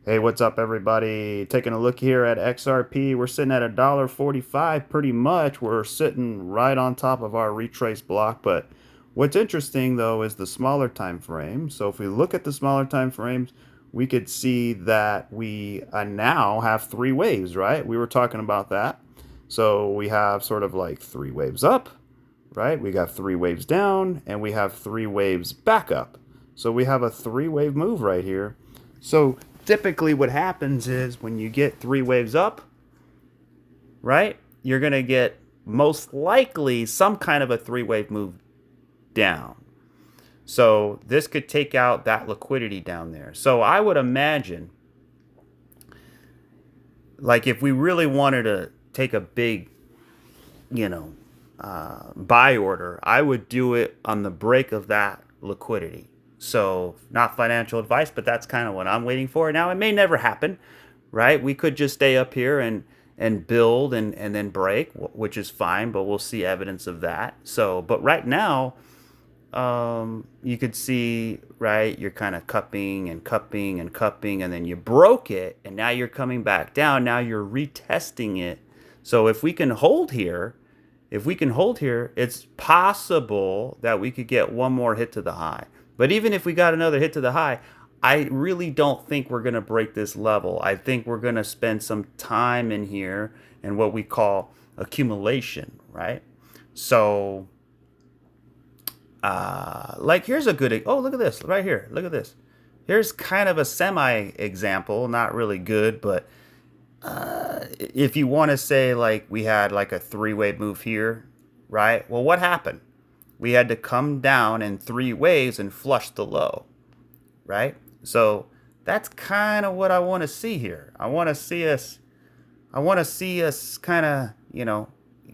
Hey, what's up, everybody? Taking a look here at XRP. We're sitting at $1.45 pretty much. We're sitting right on top of our retrace block. But what's interesting, though, is the smaller time frame. So if we look at the smaller time frames, we could see that we now have three waves, right? We were talking about that. So we have sort of like three waves up, right? We got three waves down, and we have three waves back up. So we have a three-wave move right here. So typically what happens is when you get three waves up, right, you're going to get most likely some kind of a three-wave move down. So this could take out that liquidity down there. So I would imagine, like if we really wanted to take a big, you know, buy order, I would do it on the break of that liquidity. So not financial advice, but that's kind of what I'm waiting for. Now it may never happen, right? We could just stay up here and build and then break, which is fine, but we'll see evidence of that. So, but right now, you could see, right, you're kind of cupping and cupping and cupping, and then you broke it, and now you're coming back down. Now you're retesting it. So if we can hold here, it's possible that we could get one more hit to the high. But even if we got another hit to the high, I really don't think we're going to break this level. I think we're going to spend some time in here in what we call accumulation, right? So, like here's a good, oh, look at this right here. Look at this. Here's kind of a semi example, not really good, but if you want to say like we had like a three-wave move here, right? Well, what happened? We had to come down in three waves and flush the low, right? So that's kind of what I want to see here. I want to see us kind of,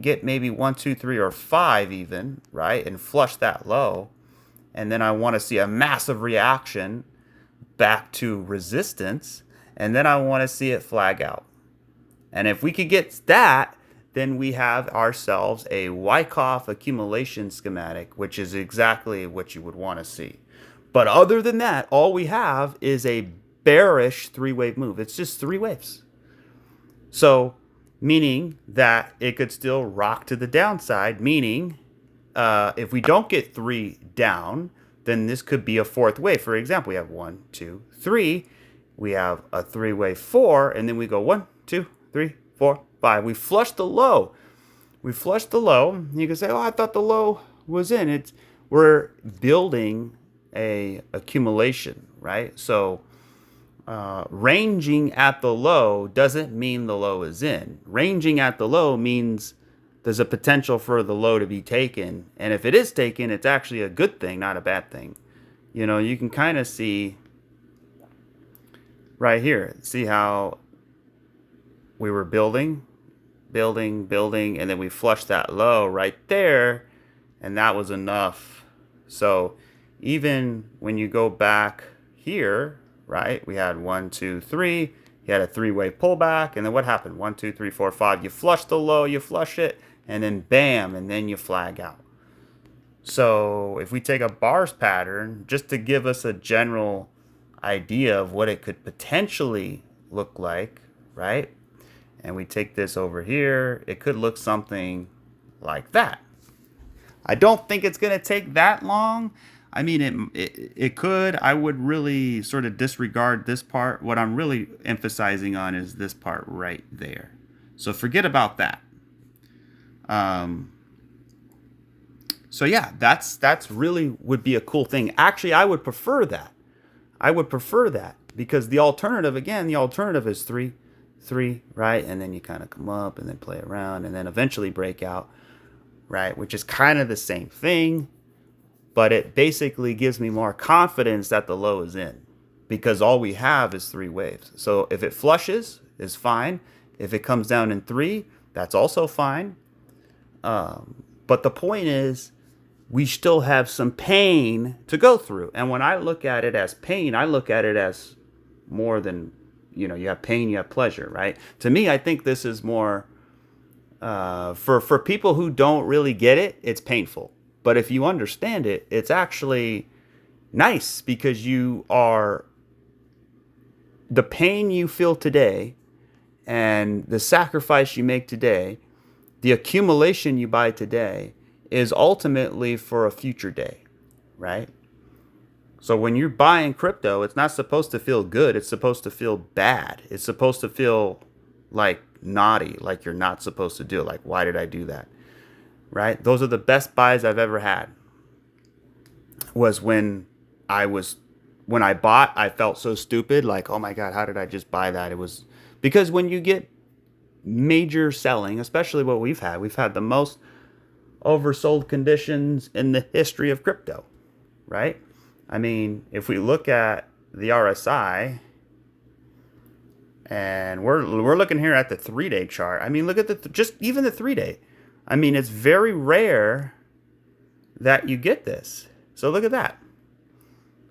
get maybe one, two, three, or five even, right? And flush that low. And then I want to see a massive reaction back to resistance. And then I want to see it flag out. And if we could get that, then we have ourselves a Wyckoff accumulation schematic, which is exactly what you would want to see. But other than that, all we have is a bearish three-wave move. It's just three waves. So, meaning that it could still rock to the downside, meaning if we don't get three down, then this could be a fourth wave. For example, we have one, two, three. We have a three-wave four, and then we go one, two, 3, 4, 5. We flush the low. We flush the low. You can say, "Oh, I thought the low was in." We're building a accumulation, right? So ranging at the low doesn't mean the low is in. Ranging at the low means there's a potential for the low to be taken, and if it is taken, it's actually a good thing, not a bad thing. You can kind of see right here. See how we were building, and then we flushed that low right there, and that was enough. So even when you go back here, right, we had one, two, three, you had a three-wave pullback, and then what happened? One, two, three, four, five. You flush the low, you flush it, and then bam, and then you flag out. So if we take a bars pattern, just to give us a general idea of what it could potentially look like, right? And we take this over here, it could look something like that. I don't think it's going to take that long. I mean, it could. I would really sort of disregard this part. What I'm really emphasizing on is this part right there. So forget about that. So yeah, that's really would be a cool thing. Actually, I would prefer that. Because the alternative is three, right? And then you kind of come up and then play around and then eventually break out, right? Which is kind of the same thing, but it basically gives me more confidence that the low is in because all we have is three waves. So if it flushes, is fine. If it comes down in three, that's also fine. But the point is, we still have some pain to go through. And when I look at it as pain, I look at it as more than, you have pain, you have pleasure, right? To me, I think this is more, for people who don't really get it, it's painful. But if you understand it, it's actually nice because you are the pain you feel today and the sacrifice you make today, the accumulation you buy today, is ultimately for a future day, right? So when you're buying crypto, it's not supposed to feel good. It's supposed to feel bad. It's supposed to feel like naughty, like you're not supposed to do it. Like, why did I do that? Right? Those are the best buys I've ever had. Was when I bought, I felt so stupid. Like, oh my God, how did I just buy that? It was because when you get major selling, especially what we've had the most oversold conditions in the history of crypto, right? I mean, if we look at the RSI, and we're looking here at the 3-day chart. I mean, look at just even the 3-day. I mean, it's very rare that you get this. So look at that.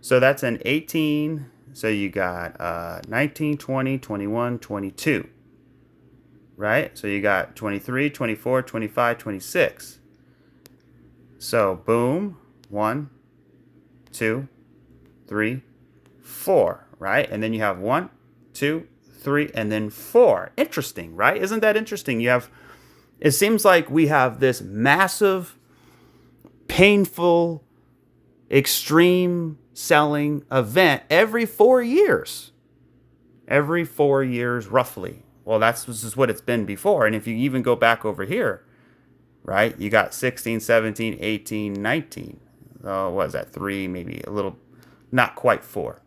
So that's an 18. So you got 19, 20, 21, 22. Right? So you got 23, 24, 25, 26. So boom, 1, 2, 3, 4, right? And then you have 1, 2, 3, and then 4. Interesting, right? Isn't that interesting? It seems like we have this massive, painful, extreme selling event every 4 years. Every 4 years, roughly. Well, this is what it's been before. And if you even go back over here, right, you got 16, 17, 18, 19. Oh, what is that? 3, maybe a little, not quite 4.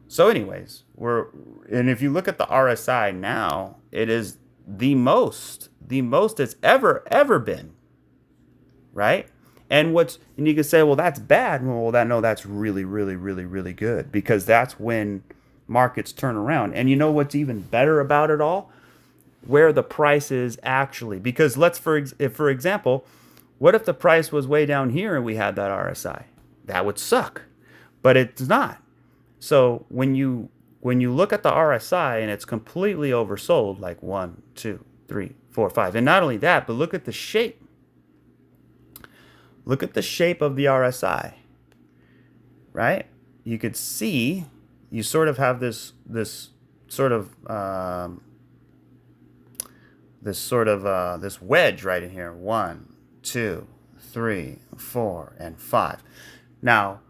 So anyways, and if you look at the RSI now, it is the most it's ever been, right? And you can say, well, that's bad. Well, that's really, really, really, really good, because that's when markets turn around. And you know what's even better about it all? Where the price is actually, because for example, what if the price was way down here and we had that RSI? That would suck, but it's not. So when you look at the RSI and it's completely oversold, like 1, 2, 3, 4, 5, and not only that, but look at the shape. Look at the shape of the RSI, right? You could see you sort of have this wedge right in here. 1, 2, 3, 4, and 5. Now,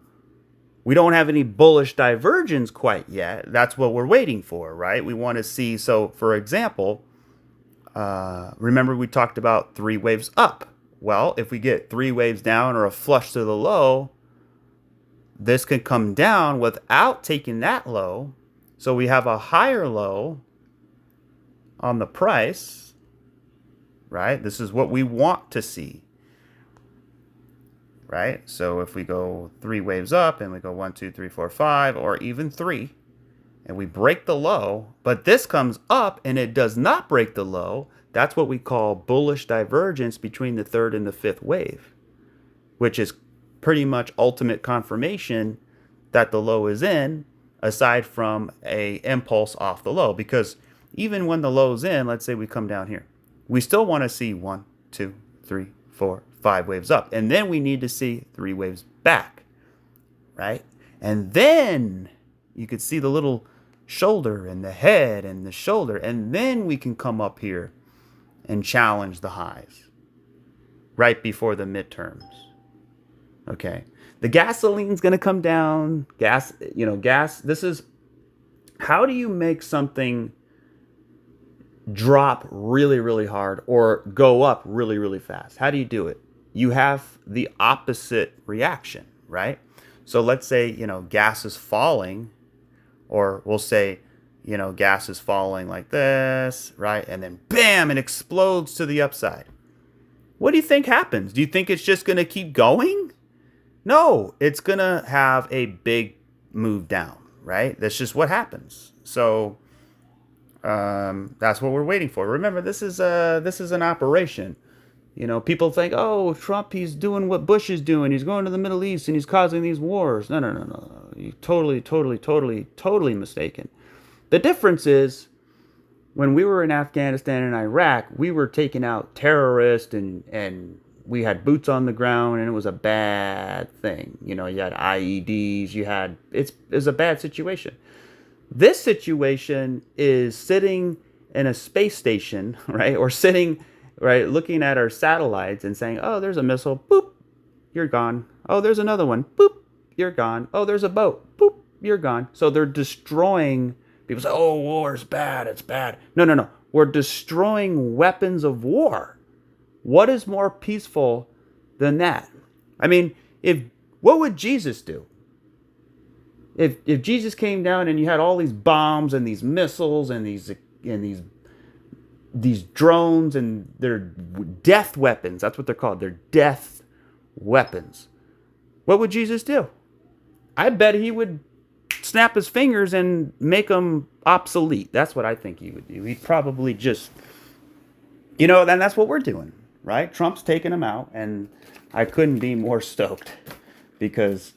we don't have any bullish divergence quite yet. That's what we're waiting for, right? We want to see. So, for example, remember we talked about 3 waves up. Well, if we get 3 waves down or a flush to the low, this can come down without taking that low. So we have a higher low on the price, right? This is what we want to see, right? So if we go 3 waves up and we go 1, 2, 3, 4, 5, or even 3, and we break the low, but this comes up and it does not break the low, that's what we call bullish divergence between the 3rd and the 5th wave, which is pretty much ultimate confirmation that the low is in, aside from a impulse off the low. Because even when the low's in, let's say we come down here, we still want to see 1, 2, 3, 4, 5 waves up. And then we need to see 3 waves back, right? And then you could see the little shoulder and the head and the shoulder. And then we can come up here and challenge the highs right before the midterms. Okay. The gasoline's going to come down. Gas. This is, how do you make something drop really, really hard or go up really, really fast? How do you do it? You have the opposite reaction, right? So let's say, gas is falling, or we'll say, gas is falling like this, right? And then bam, it explodes to the upside. What do you think happens? Do you think it's just going to keep going? No, it's going to have a big move down, right? That's just what happens. So that's what we're waiting for. Remember, this is an operation. People think, oh, Trump, he's doing what Bush is doing. He's going to the Middle East and he's causing these wars. No. You're totally mistaken. The difference is, when we were in Afghanistan and Iraq, we were taking out terrorists and we had boots on the ground, and it was a bad thing. You had IEDs, it was a bad situation. This situation is sitting in a space station, right? Or sitting, right, looking at our satellites and saying, oh, there's a missile, boop, you're gone. Oh, there's another one, boop, you're gone. Oh, there's a boat, boop, you're gone. So they're destroying. People say, oh, war is bad, it's bad. No, no, no. We're destroying weapons of war. What is more peaceful than that? I mean, if what would Jesus do? If Jesus came down and you had all these bombs and these missiles and these drones and they're death weapons, that's what they're called. They're death weapons. What would Jesus do? I bet he would snap his fingers and make them obsolete. That's what I think he would do. He'd probably just, then that's what we're doing, right? Trump's taking them out, and I couldn't be more stoked because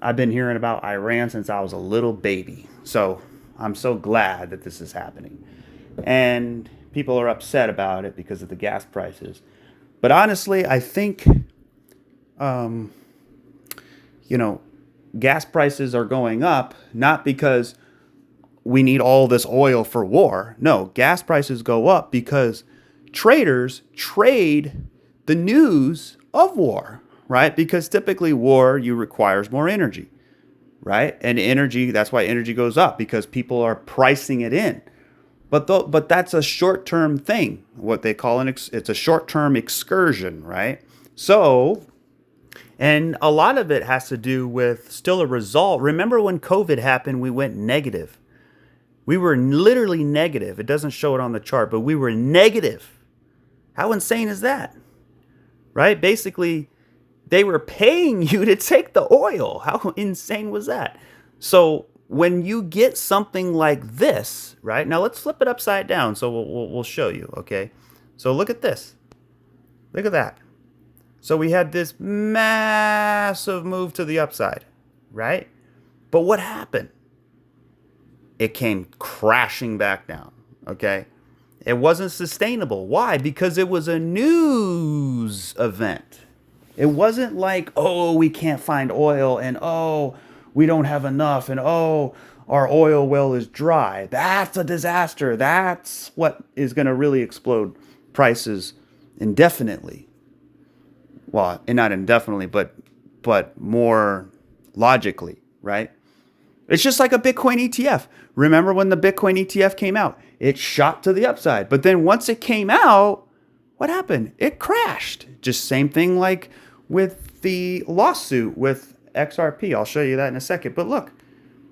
I've been hearing about Iran since I was a little baby. So I'm so glad that this is happening. And people are upset about it because of the gas prices. But honestly, I think, gas prices are going up not because we need all this oil for war. No, gas prices go up because traders trade the news of war, right? Because typically war, you requires more energy, right? And energy, that's why energy goes up, because people are pricing it in. But that's a short-term thing, what they call it's a short-term excursion, right? So, and a lot of it has to do with still a result. Remember when COVID happened, we went negative. We were literally negative. It doesn't show it on the chart, but we were negative. How insane is that? Right? Basically, they were paying you to take the oil. How insane was that? So when you get something like this, right? Now let's flip it upside down so we'll show you, okay? So look at this. Look at that. So we had this massive move to the upside, right? But what happened? It came crashing back down, okay? It wasn't sustainable. Why? Because it was a news event. It wasn't like, oh, we can't find oil, and oh, we don't have enough, and oh, our oil well is dry. That's a disaster. That's what is going to really explode prices indefinitely. Well, and not indefinitely, but more logically, right? It's just like a Bitcoin ETF. Remember when the Bitcoin ETF came out? It shot to the upside. But then once it came out, what happened? It crashed. Just same thing like with the lawsuit with XRP. I'll show you that in a second. But look,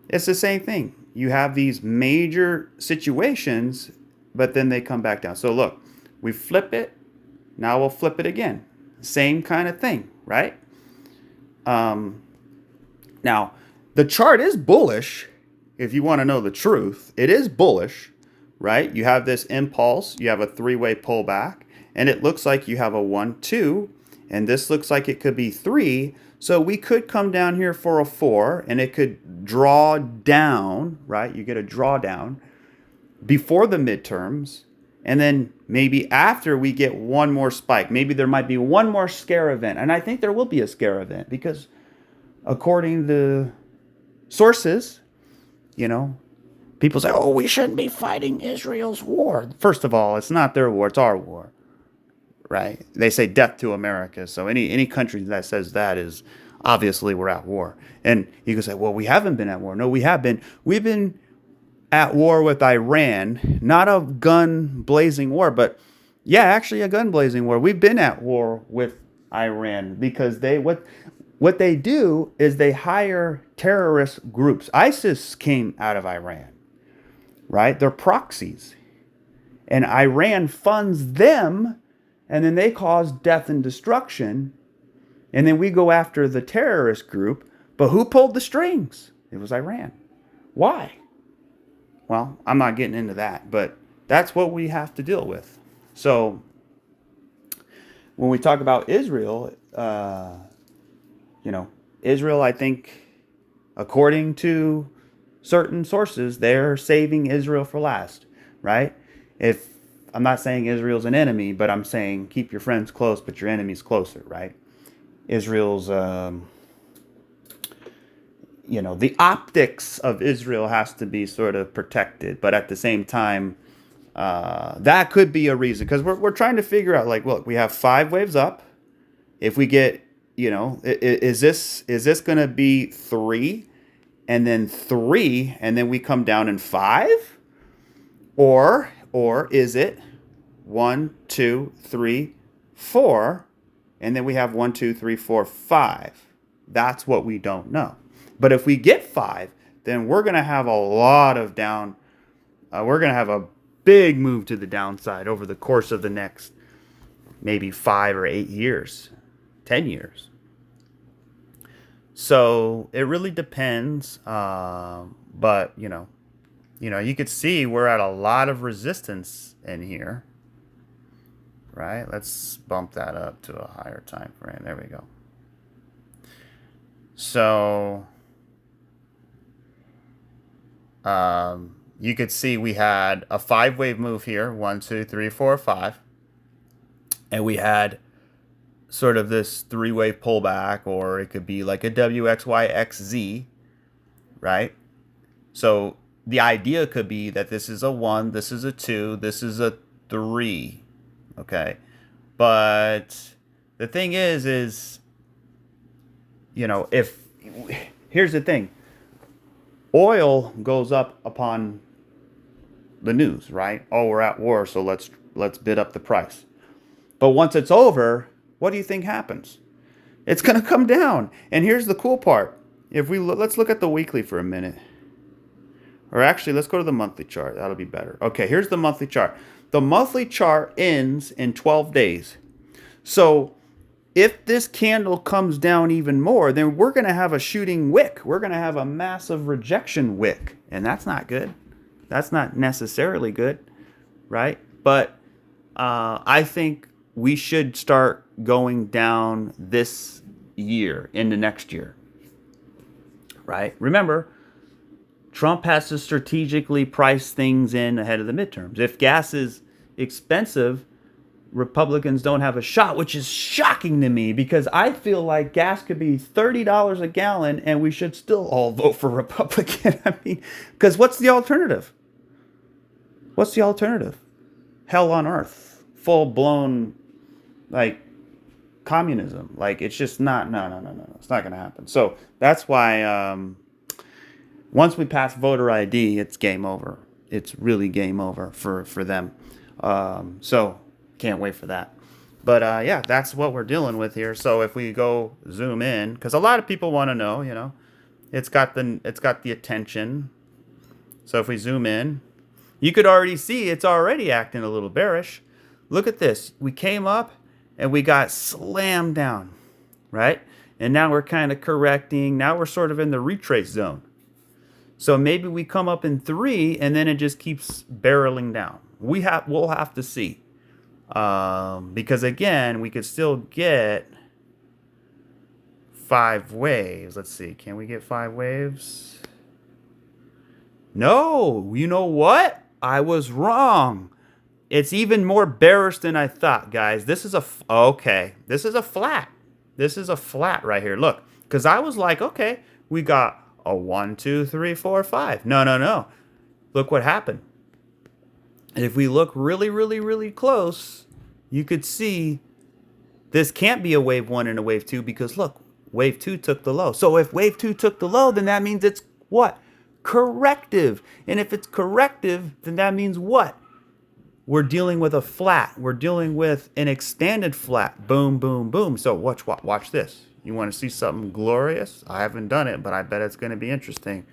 it's the same thing. You have these major situations, but then they come back down. So look, we flip it. Now we'll flip it again. Same kind of thing, right? Now, the chart is bullish. If you want to know the truth, it is bullish, right? You have this impulse. You have a three-way pullback, and it looks like you have a 1, 2, and this looks like it could be 3. So we could come down here for a 4, and it could draw down, right? You get a drawdown before the midterms, and then maybe after we get one more spike. Maybe there might be one more scare event, and I think there will be a scare event because according to sources, people say, oh, we shouldn't be fighting Israel's war. First of all, it's not their war, it's our war, right? They say death to America. So any country that says that is obviously we're at war. And you can say, well, we haven't been at war. No, we have been. We've been at war with Iran, not a gun-blazing war, but yeah, actually a gun-blazing war. We've been at war with Iran because what they do is they hire terrorist groups. ISIS came out of Iran, right? They're proxies. And Iran funds them, and then they cause death and destruction. And then we go after the terrorist group. But who pulled the strings? It was Iran. Why? Well, I'm not getting into that, but that's what we have to deal with. So when we talk about Israel, Israel, I think, according to certain sources, they're saving Israel for last, right? If I'm not saying Israel's an enemy, but I'm saying keep your friends close, but your enemies closer, right? Israel's the optics of Israel has to be sort of protected, but at the same time, that could be a reason because we're trying to figure out like, look, we have 5 waves up. If we get, is this going to be 3 and then 3 and then we come down in 5, or is it 1, 2, 3, 4, and then we have 1, 2, 3, 4, 5. That's what we don't know. But if we get 5, then we're going to have a lot of down. We're going to have a big move to the downside over the course of the next maybe 5 or 8 years, 10 years. So it really depends. But you could see we're at a lot of resistance in here. Right? Let's bump that up to a higher time frame. There we go. So you could see we had a 5-wave move here. 1, 2, 3, 4, 5. And we had sort of this 3-wave pullback, or it could be like a WXYXZ, right? So the idea could be that this is a 1, this is a 2, this is a 3. Okay, but the thing is, if here's the thing, oil goes up upon the news, right? Oh, we're at war, so let's bid up the price. But once it's over, what do you think happens? It's going to come down. And here's the cool part. Let's look at the weekly for a minute. Or actually, let's go to the monthly chart. That'll be better. Okay, here's the monthly chart. The monthly chart ends in 12 days. So if this candle comes down even more, then we're going to have a shooting wick. We're going to have a massive rejection wick. And that's not good. That's not necessarily good, right? But I think we should start going down this year into next year, right? Remember, Trump has to strategically price things in ahead of the midterms. If gas is expensive, Republicans don't have a shot, which is shocking to me because I feel like gas could be $30 a gallon and we should still all vote for Republican. I mean, because what's the alternative? What's the alternative? Hell on earth. Full-blown, like, communism. Like, it's just not, no. It's not going to happen. So that's why once we pass voter ID, it's game over. It's really game over for them. So can't wait for that. But yeah, that's what we're dealing with here. So if we go zoom in, because a lot of people want to know, it's got the attention. So if we zoom in, you could already see it's already acting a little bearish. Look at this. We came up and we got slammed down, right? And now we're kind of correcting. Now we're sort of in the retrace zone. So maybe we come up in 3 and then it just keeps barreling down. We'll have to see. Because again, we could still get 5 waves. Let's see. Can we get 5 waves? No. You know what? I was wrong. It's even more bearish than I thought, guys. This is okay. This is a flat. This is a flat right here. Look, because I was like, okay, we got a 1, 2, 3, 4, 5. No. Look what happened. If we look really, really, really close, you could see this can't be a wave 1 and a wave 2 because look, wave 2 took the low. So if wave 2 took the low, then that means it's what? Corrective. And if it's corrective, then that means what? We're dealing with a flat. We're dealing with an extended flat. Boom, boom, boom. So watch this. You want to see something glorious? I haven't done it, but I bet it's going to be interesting.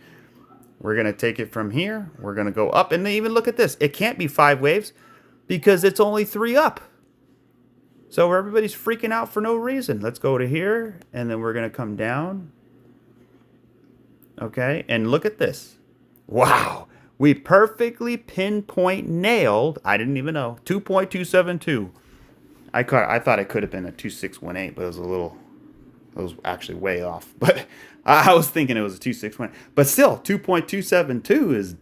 We're going to take it from here. We're going to go up. And even look at this. It can't be 5 waves because it's only 3 up. So everybody's freaking out for no reason. Let's go to here, and then we're going to come down. Okay, and look at this. Wow. We perfectly pinpoint nailed, I didn't even know, 2.272. I thought it could have been a 2618, but it was actually way off. But I was thinking it was a 2618. But still, 2.272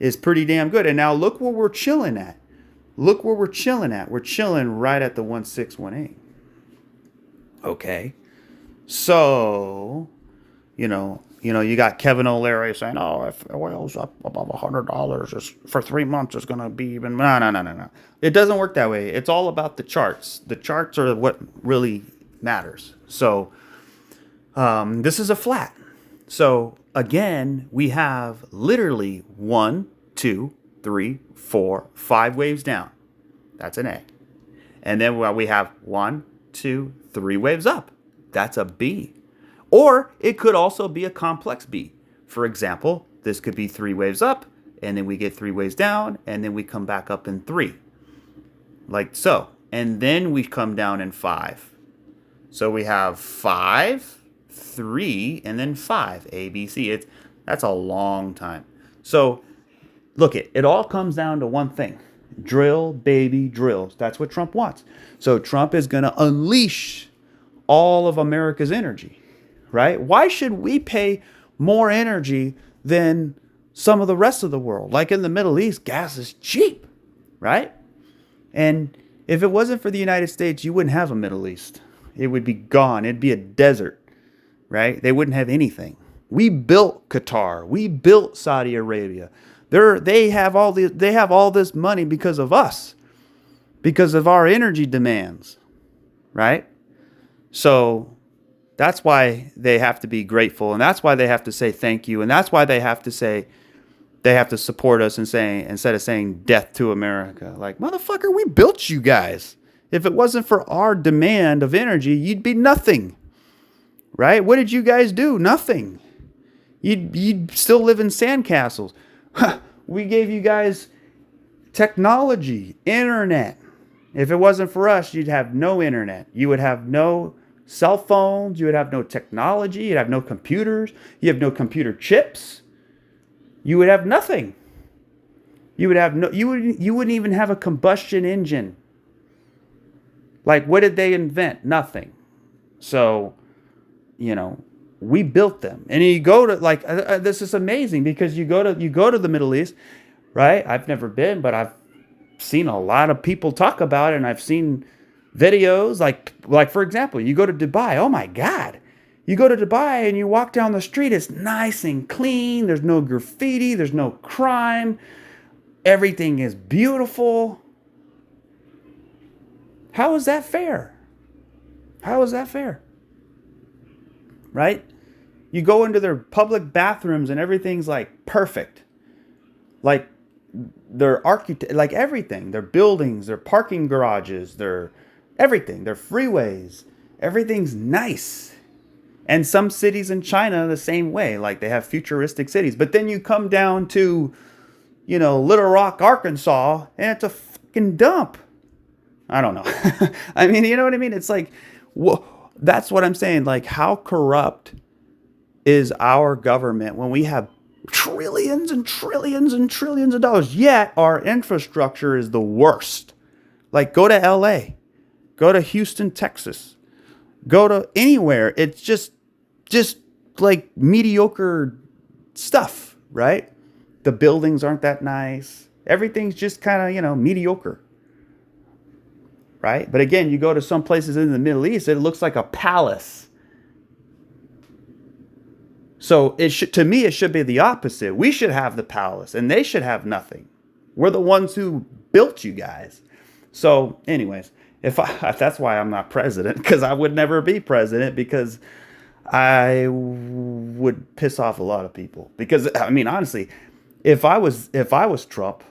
is pretty damn good. And now look where we're chilling at. Look where we're chilling at. We're chilling right at the 1618. Okay. So, you got Kevin O'Leary saying, "Oh, if oil's up above $100, for 3 months, it's gonna be even." No, no, no, no, no. It doesn't work that way. It's all about the charts. The charts are what really matters. So this is a flat. So again, we have literally 1, 2, 3, 4, 5 waves down. That's an A. And then we have 1, 2, 3 waves up. That's a B. Or it could also be a complex B. For example, this could be 3 waves up, and then we get 3 waves down, and then we come back up in 3. Like so. And then we come down in 5. So we have 5, 3, and then 5. A, B, C. That's a long time. So look, it all comes down to one thing. Drill, baby, drills. That's what Trump wants. So Trump is going to unleash all of America's energy, right? Why should we pay more energy than some of the rest of the world? Like in the Middle East, gas is cheap, right? And if it wasn't for the United States, you wouldn't have a Middle East. It would be gone. It'd be a desert, right? They wouldn't have anything. We built Qatar. We built Saudi Arabia. They have all this money because of us, because of our energy demands, right? So that's why they have to be grateful, and that's why they have to say thank you, and that's why they have to support us and say, instead of saying death to America, like, motherfucker, we built you guys. If it wasn't for our demand of energy, you'd be nothing, right? What did you guys do? Nothing. You'd still live in sandcastles. We gave you guys technology, internet. If it wasn't for us, you'd have no internet. You would have no cell phones. You would have no technology. You'd have no computers. You have no computer chips. You would have nothing. You wouldn't even have a combustion engine. Like, what did they invent? Nothing. So, we built them. And you go to this is amazing, because you go to the Middle East, right? I've never been, but I've seen a lot of people talk about it, and I've seen videos like for example, you go to Dubai. Oh my God. You go to Dubai and you walk down the street, it's nice and clean. There's no graffiti, there's no crime. Everything is beautiful. How is that fair? How is that fair? Right? You go into their public bathrooms and everything's like perfect. Like their like everything, their buildings, their parking garages, their everything, their freeways, everything's nice. And some cities in China the same way, like they have futuristic cities. But then you come down to, Little Rock, Arkansas, and it's a fucking dump. I don't know. I mean, you know what I mean? It's like, that's what I'm saying. Like, how corrupt is our government when we have trillions and trillions and trillions of dollars, yet our infrastructure is the worst. Like, go to LA, go to Houston, Texas, go to anywhere. It's just like mediocre stuff, right? The buildings aren't that nice. Everything's just kind of, mediocre. Right? But again, you go to some places in the Middle East, it looks like a palace. So to me, it should be the opposite. We should have the palace and they should have nothing. We're the ones who built you guys. So anyways, if that's why I'm not president, because I would never be president, because I would piss off a lot of people. Because I mean, honestly, if I was Trump,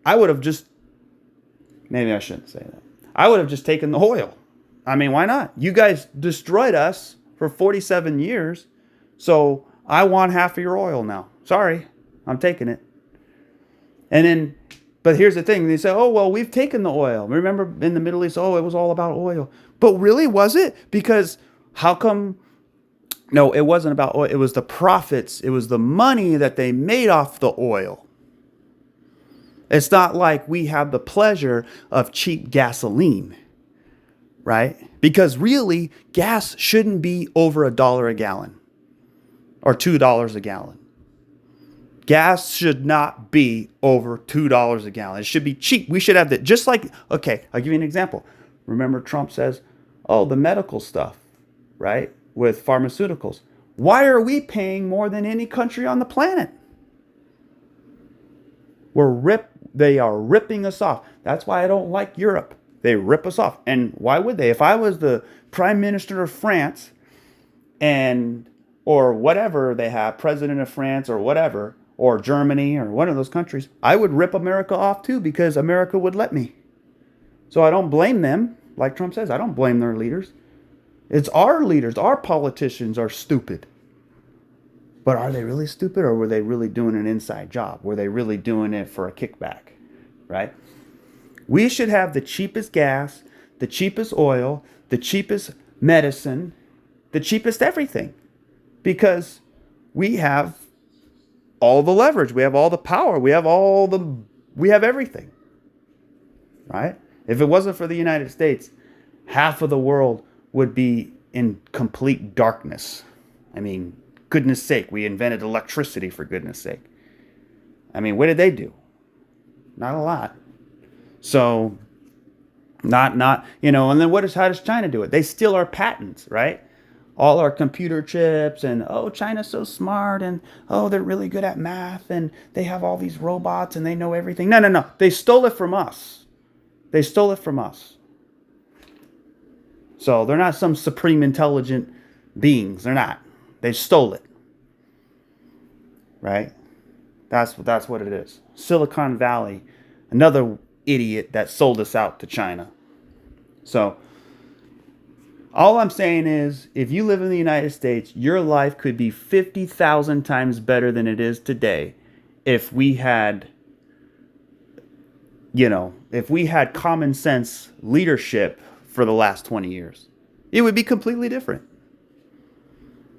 I would have just, maybe I shouldn't say that. I would have just taken the oil. I mean, why not? You guys destroyed us for 47 years. So I want half of your oil now. Sorry, I'm taking it. And then, but here's the thing. They say, oh, well, we've taken the oil. Remember in the Middle East, oh, it was all about oil. But really, was it? Because how come? No, it wasn't about oil. It was the profits. It was the money that they made off the oil. It's not like we have the pleasure of cheap gasoline, right? Because really, gas shouldn't be over $1 a gallon or $2 a gallon. Gas should not be over $2 a gallon. It should be cheap. We should have that. Just like, okay, I'll give you an example. Remember Trump says, oh, the medical stuff, right? With pharmaceuticals. Why are we paying more than any country on the planet? They are ripping us off. That's why I don't like Europe. They rip us off. And why would they? If I was the prime minister of France and or whatever they have, president of France or whatever, or Germany or one of those countries, I would rip America off too because America would let me. So I don't blame them. Like Trump says, I don't blame their leaders. It's our leaders, our politicians are stupid. But are they really stupid, or were they really doing an inside job? Were they really doing it for a kickback, right? We should have the cheapest gas, the cheapest oil, the cheapest medicine, the cheapest everything, because we have all the leverage, we have all the power, we have everything, right? If it wasn't for the United States, half of the world would be in complete darkness. I mean, goodness sake, we invented electricity, for goodness sake. I mean, what did they do? Not a lot. So, and then how does China do it? They steal our patents, right? All our computer chips, and China's so smart, and they're really good at math, and they have all these robots, and they know everything. No. They stole it from us. So they're not some supreme intelligent beings. They're not. They stole it. Right? That's what it is. Silicon Valley, another idiot that sold us out to China. So all I'm saying is, if you live in the United States, your life could be 50,000 times better than it is today if we had common sense leadership for the last 20 years. It would be completely different.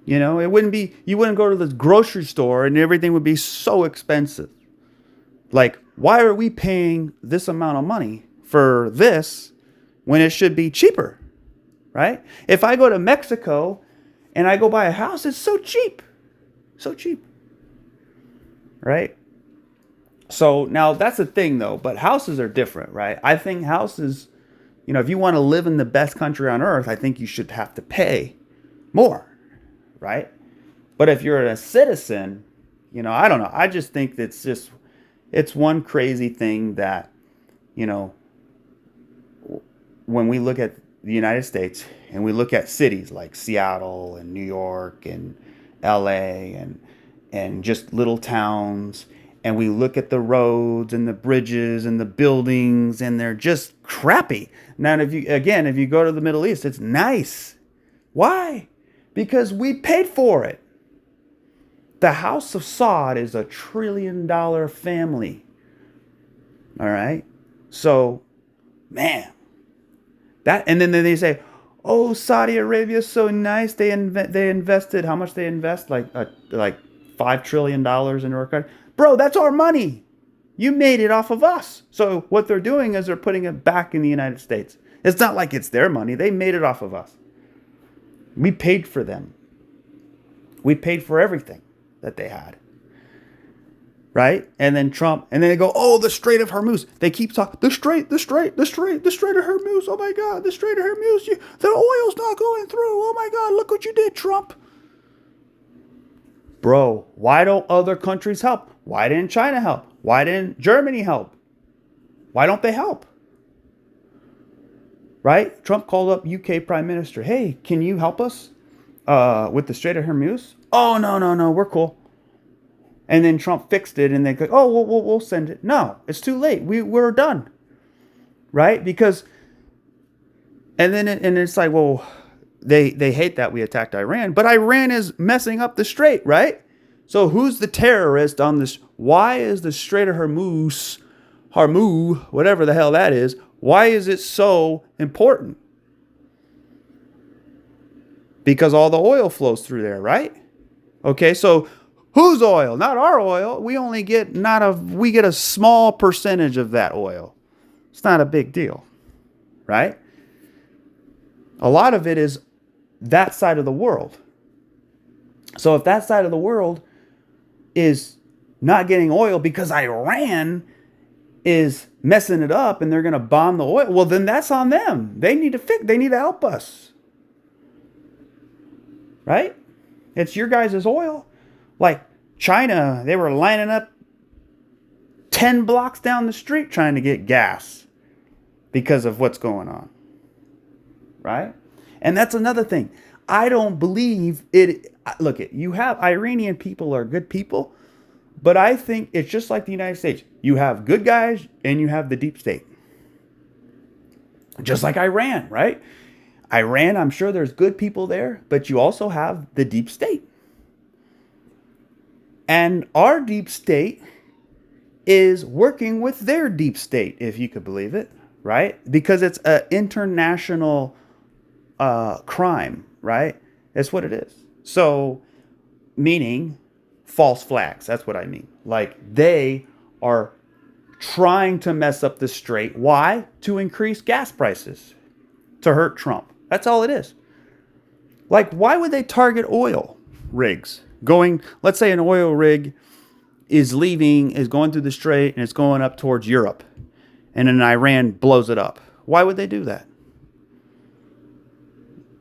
It wouldn't be, you wouldn't go to the grocery store and everything would be so expensive. Like, why are we paying this amount of money for this when it should be cheaper, right? If I go to Mexico and I go buy a house, it's so cheap, right? So now that's the thing though, but houses are different, right? I think houses, if you want to live in the best country on earth, I think you should have to pay more, right? But if you're a citizen, I don't know. I just think it's one crazy thing that, when we look at the United States and we look at cities like Seattle and New York and LA and just little towns, and we look at the roads and the bridges and the buildings, and they're just crappy. Now, if you go to the Middle East, it's nice. Why? Because we paid for it. The House of Saud is $1 trillion family. All right? So, man. And then they say, Saudi Arabia's so nice. They invested, how much they invest? Like $5 trillion into our country. Bro, that's our money. You made it off of us. So what they're doing is they're putting it back in the United States. It's not like it's their money. They made it off of us. We paid for them. We paid for everything that they had. Right? And then Trump, and then they go, the Strait of Hormuz. They keep talking, the Strait of Hormuz. Oh my God, the Strait of Hormuz. The oil's not going through. Oh my God, look what you did, Trump. Bro, why don't other countries help? Why didn't China help? Why didn't Germany help? Why don't they help? Right? Trump called up UK Prime Minister. Hey, can you help us with the Strait of Hormuz? Oh, no, we're cool. And then Trump fixed it, and they go, we'll send it. No, it's too late. We're done. Right? Because, and it's like, well, they hate that we attacked Iran, but Iran is messing up the strait, right? So who's the terrorist on this? Why is the Strait of Hormuz, whatever the hell that is, why is it so important? Because all the oil flows through there, right? Okay, so whose oil? Not our oil. We get a small percentage of that oil. It's not a big deal, right? A lot of it is that side of the world. So if that side of the world is not getting oil because Iran is messing it up and they're going to bomb the oil, well, then that's on them. They need to help us. Right? It's your guys' oil. Like China, they were lining up 10 blocks down the street trying to get gas because of what's going on. Right? And that's another thing. I don't believe it. Look, you have Iranian people are good people, but I think it's just like the United States. You have good guys and you have the deep state. Just like Iran, right? Iran, I'm sure there's good people there, but you also have the deep state. And our deep state is working with their deep state, if you could believe it, right? Because it's an international crime, right? That's what it is. So, meaning false flags. That's what I mean. Like they are trying to mess up the strait. Why? To increase gas prices, to hurt Trump. That's all it is. Like, why would they target oil rigs? Let's say an oil rig is going through the strait and it's going up towards Europe, and then Iran blows it up. Why would they do that?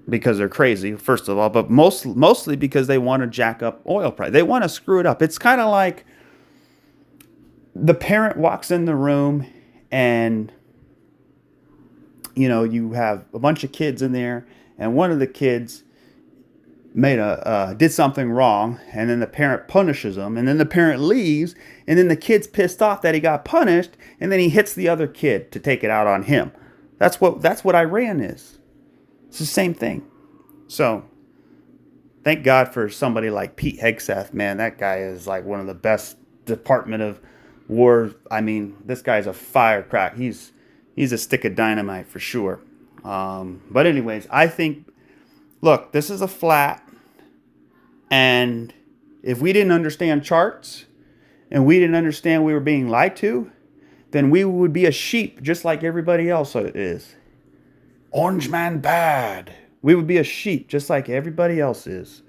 Because they're crazy, first of all, but mostly because they want to jack up oil price. They want to screw it up. It's kind of like the parent walks in the room and, you have a bunch of kids in there, and one of the kids did something wrong, and then the parent punishes them, and then the parent leaves, and then the kid's pissed off that he got punished, and then he hits the other kid to take it out on him. That's what Iran is. It's the same thing. So, thank God for somebody like Pete Hegseth, man. That guy is like one of the best Department of War. I mean, this guy's a firecracker. He's a stick of dynamite for sure. But anyways, I think, look, this is a flat. And if we didn't understand charts and we didn't understand we were being lied to, then we would be a sheep just like everybody else is. Orange man bad. We would be a sheep just like everybody else is.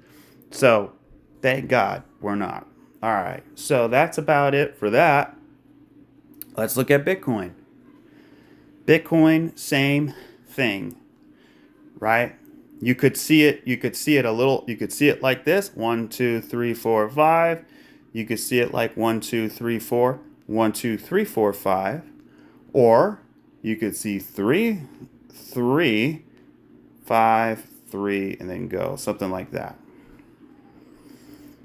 So, thank God we're not. All right. So, that's about it for that. Let's look at Bitcoin. Bitcoin, same thing. Right? You could see it a little, you could see it like this. 1, 2, 3, 4, 5. You could see it like 1, 2, 3, 4. 1, 2, 3, 4, 5. Or you could see 3, 5, 3, and then go. Something like that.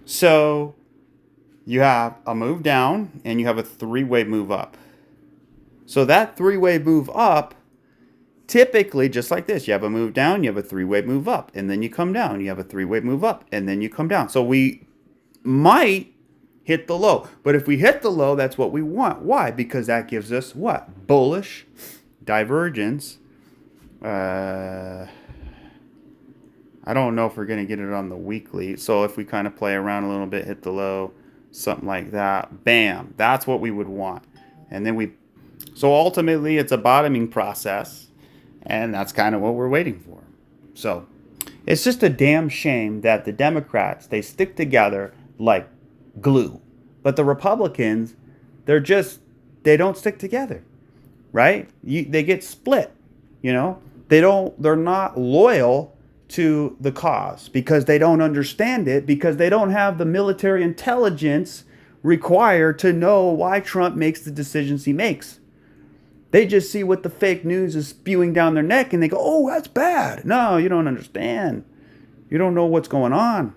So you have a move down and you have a 3-way move up. So that 3-way move up, typically just like this, you have a move down, you have a 3-way move up, and then you come down. You have a 3-way move up, and then you come down. So we might hit the low. But if we hit the low, that's what we want. Why? Because that gives us what? Bullish divergence. I don't know if we're going to get it on the weekly. So if we kind of play around a little bit, hit the low, something like that, bam, that's what we would want. And then so ultimately it's a bottoming process, and that's kind of what we're waiting for. So it's just a damn shame that the Democrats, they stick together like glue. But the Republicans, they don't stick together, right? They get split, they're not loyal to the cause because they don't understand it, because they don't have the military intelligence required to know why Trump makes the decisions he makes. They just see what the fake news is spewing down their neck and they go, oh, that's bad. No, you don't understand. You don't know what's going on.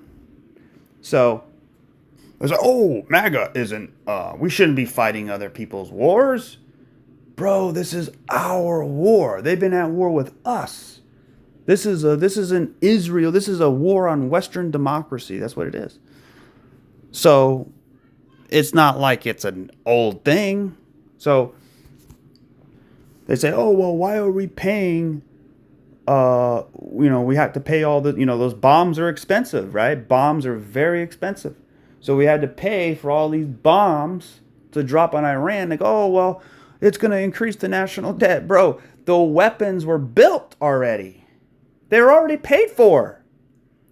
So it's like, oh, MAGA isn't, we shouldn't be fighting other people's wars. Bro, this is our war. They've been at war with us. This isn't Israel. This is a war on Western democracy. That's what it is. So it's not like it's an old thing. So they say, oh, well, why are we paying, we have to pay all the, those bombs are expensive, right? Bombs are very expensive. So we had to pay for all these bombs to drop on Iran. They go, oh, well, it's going to increase the national debt. Bro, the weapons were built already. They were already paid for.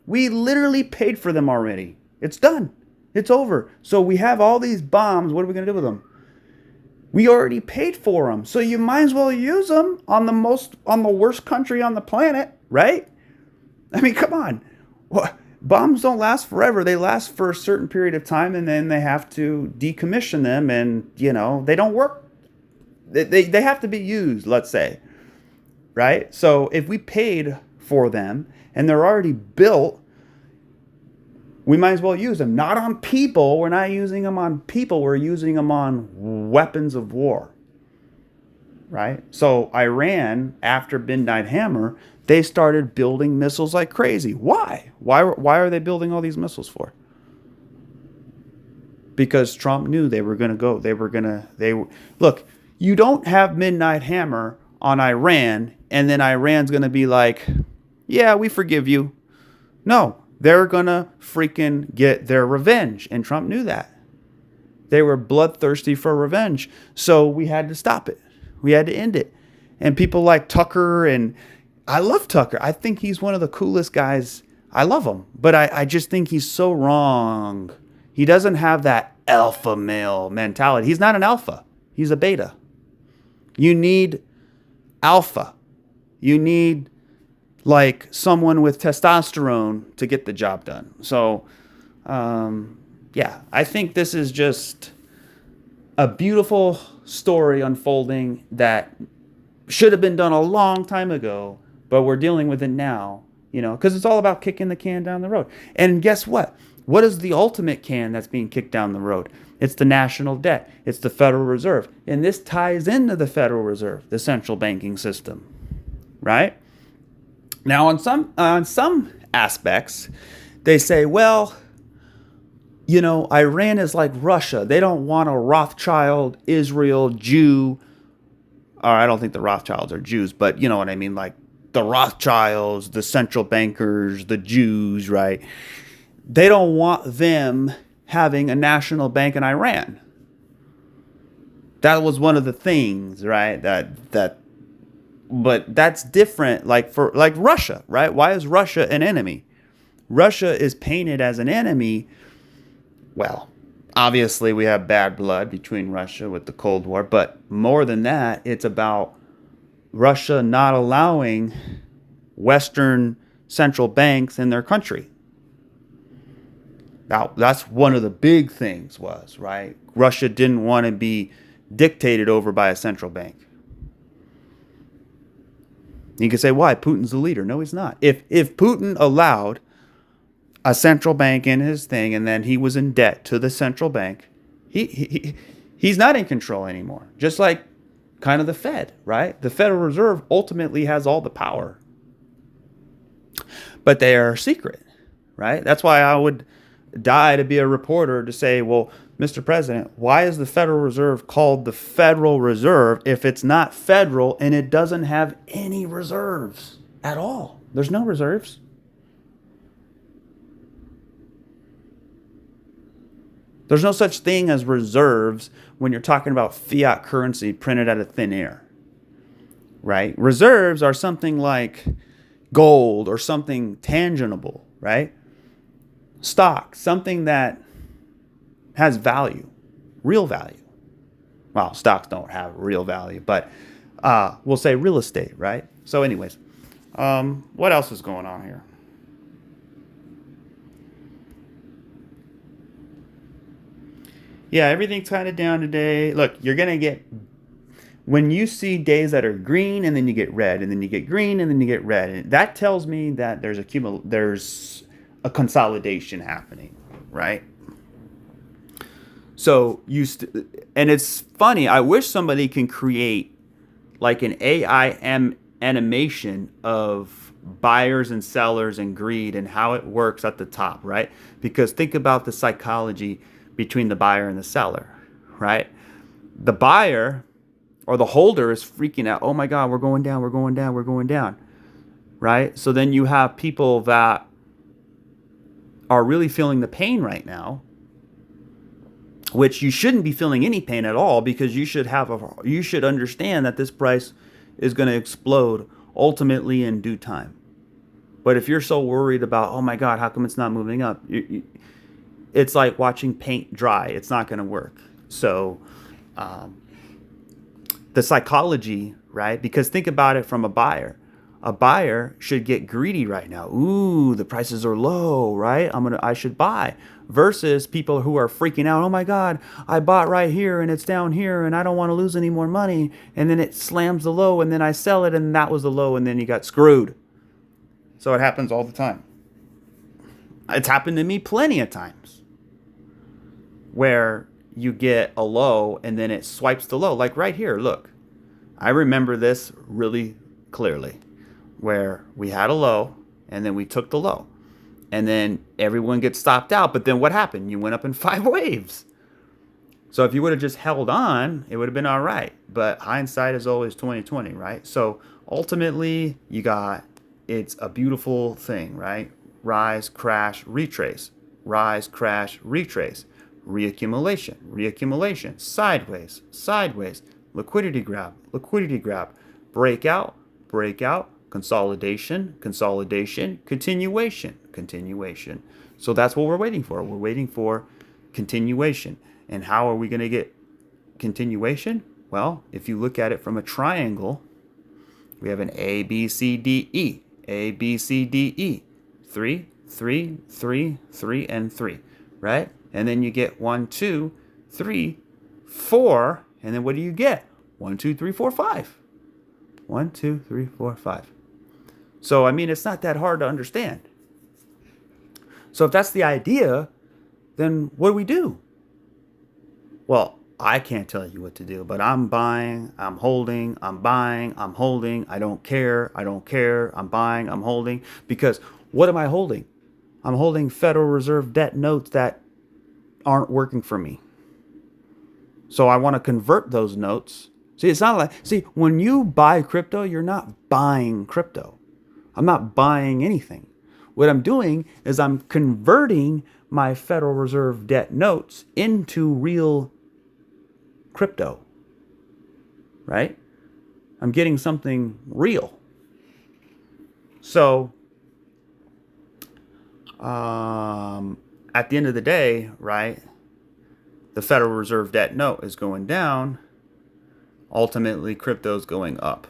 We literally paid for them already. It's done. It's over. So we have all these bombs. What are we going to do with them? We already paid for them. So you might as well use them on the worst country on the planet, right? I mean, come on. bombs don't last forever. They last for a certain period of time, and then they have to decommission them, and they don't work. They have to be used, let's say, right? So if we paid for them and they're already built, we might as well use them. Not on people. We're not using them on people. We're using them on weapons of war, right? So Iran, after Midnight Hammer, they started building missiles like crazy. Why? Why are they building all these missiles for? Because Trump knew they were going to go. Look, you don't have Midnight Hammer on Iran, and then Iran's going to be like, yeah, we forgive you. No, they're going to freaking get their revenge. And Trump knew that. They were bloodthirsty for revenge. So we had to stop it. We had to end it. And people like Tucker, and I love Tucker. I think he's one of the coolest guys. I love him. But I just think he's so wrong. He doesn't have that alpha male mentality. He's not an alpha. He's a beta. You need alpha. You need like someone with testosterone to get the job done. So, yeah, I think this is just a beautiful story unfolding that should have been done a long time ago, but we're dealing with it now, because it's all about kicking the can down the road. And guess what? What is the ultimate can that's being kicked down the road? It's the national debt. It's the Federal Reserve. And this ties into the Federal Reserve, the central banking system, right? Now, on some aspects, they say, well, Iran is like Russia. They don't want a Rothschild, Israel, Jew. Or I don't think the Rothschilds are Jews, but you know what I mean? Like the Rothschilds, the central bankers, the Jews, right? They don't want them having a national bank in Iran. That was one of the things, right? But that's different, like Russia, right? Why is Russia an enemy? Russia is painted as an enemy. Well, obviously we have bad blood between Russia with the Cold War, but more than that, it's about Russia not allowing Western central banks in their country. Now, that's one of the big things was, right? Russia didn't want to be dictated over by a central bank. You can say, why? Putin's the leader. No, he's not. If Putin allowed a central bank in his thing and then he was in debt to the central bank, he's not in control anymore. Just like kind of the Fed, right? The Federal Reserve ultimately has all the power. But they are secret, right? That's why I would die to be a reporter to say, well, Mr. President, why is the Federal Reserve called the Federal Reserve if it's not federal and it doesn't have any reserves at all? There's no reserves. There's no such thing as reserves when you're talking about fiat currency printed out of thin air, right? Reserves are something like gold or something tangible, right? Stock, something that has value, real value. Well, stocks don't have real value, but we'll say real estate, right? So anyways, what else is going on here? Yeah, everything's kind of down today. Look, you're going to get, when you see days that are green and then you get red and then you get green and then you get red, that tells me that there's a consolidation happening, right? So and it's funny. I wish somebody can create like an AI animation of buyers and sellers and greed and how it works at the top, right? Because think about the psychology between the buyer and the seller, right? The buyer or the holder is freaking out. Oh my God, we're going down, we're going down, we're going down, right? So then you have people that are really feeling the pain right now, which you shouldn't be feeling any pain at all, because you should understand that this price is going to explode ultimately in due time. But if you're so worried about, oh my God, how come it's not moving up? It's like watching paint dry. It's not going to work. So the psychology, right? Because think about it from a buyer. a buyer should get greedy right now. Ooh, the prices are low, right? I should buy. Versus people who are freaking out. Oh my God, I bought right here and it's down here and I don't want to lose any more money. And then it slams the low and then I sell it and that was the low and then you got screwed. So it happens all the time. It's happened to me plenty of times where you get a low and then it swipes the low. Like right here, look. I remember this really clearly where we had a low and then we took the low. And then everyone gets stopped out. But then what happened? You went up in 5 waves. So if you would have just held on, it would have been all right. But hindsight is always 20/20, right? So ultimately, it's a beautiful thing, right? Rise, crash, retrace. Rise, crash, retrace. Reaccumulation, reaccumulation. Sideways, sideways. Liquidity grab, breakout, breakout, consolidation, consolidation, continuation, continuation. So that's what we're waiting for. We're waiting for continuation. And how are we going to get continuation? Well, if you look at it from a triangle, we have an A, B, C, D, E. A, B, C, D, E. 3, 3, 3, 3, and 3, right? And then you get 1, 2, 3, 4, and then what do you get? 1, 2, 3, 4, 5. 1, 2, 3, 4, 5. So, I mean, it's not that hard to understand. So if that's the idea, then what do we do? Well, I can't tell you what to do, but I'm buying, I'm holding, I'm buying, I'm holding. I don't care, I'm buying, I'm holding. Because what am I holding? I'm holding Federal Reserve debt notes that aren't working for me. So I want to convert those notes. See, it's not like, when you buy crypto, you're not buying crypto. I'm not buying anything. What I'm doing is I'm converting my Federal Reserve debt notes into real crypto, right? I'm getting something real. So, at the end of the day, right, the Federal Reserve debt note is going down. Ultimately, crypto's going up.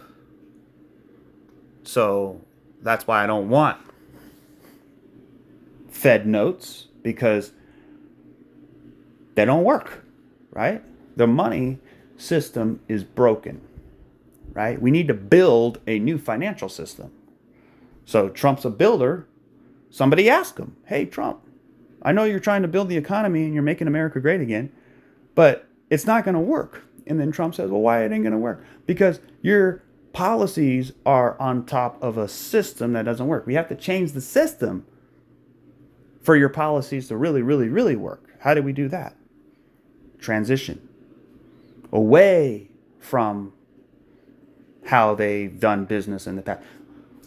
So that's why I don't want Fed notes, because they don't work, right? The money system is broken, right? We need to build a new financial system. So Trump's a builder. Somebody asked him, hey, Trump, I know you're trying to build the economy and you're making America great again, but it's not going to work. And then Trump says, well, why it ain't going to work? Because your policies are on top of a system that doesn't work. We have to change the system for your policies to really, really, really work. How do we do that? Transition away from how they've done business in the past.